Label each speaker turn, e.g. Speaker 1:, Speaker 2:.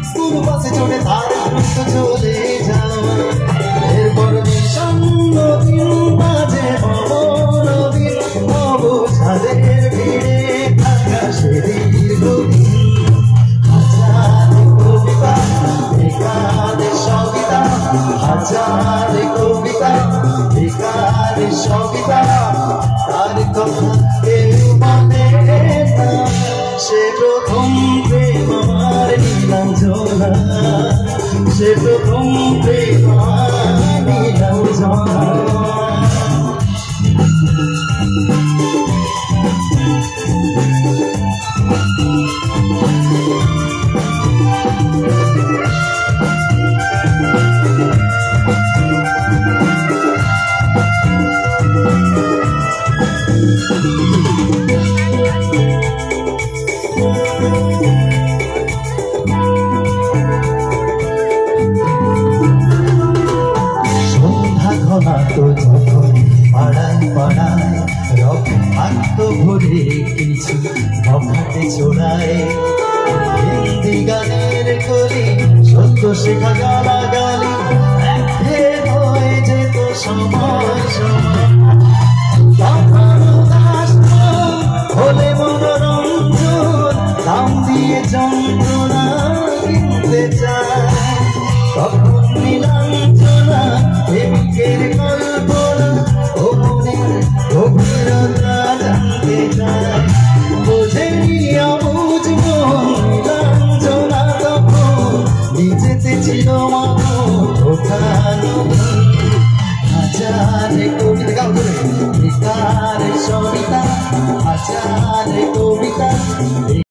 Speaker 1: school বাসে চড়ে তার দ্রুত চলে যাওয়া এরপর বিষণ্ণ দিন বাজে অবনবীন অবসাদের ভিড়ে থাকা সে দীর্ঘদিন হাজার কবিতা বেকার সবিতা হাজার কবিতা বেকার সবিতা তার কথা কেউ মানে না সে প্রথম প্রেম আমার নীলাঞ্জনা সে প্রথম প্রেম আমার নীলাঞ্জনা তো যখন পাড়ায় পাড়ায় রক্তাক্ত ভরে কিছু ভাবতে চোরায় হিন্দি গানের কলি সত্য শেখা গালাগালি হয়ে যেত সময় সময় হলে মনোরঞ্জন দাম দিয়ে যন্ত্রণা কিনতে চায় তখন নীলাঞ্জনা প্রেমিকের কল্পনা ও মনের গভীরতা জানতে চায় বোঝেনি অবুঝ মন নীলাঞ্জনা তখন নিজেতে ছিল ওখানো হাজার কবিতা গাও ধরে বেকার সবিতা হাজার কবিতা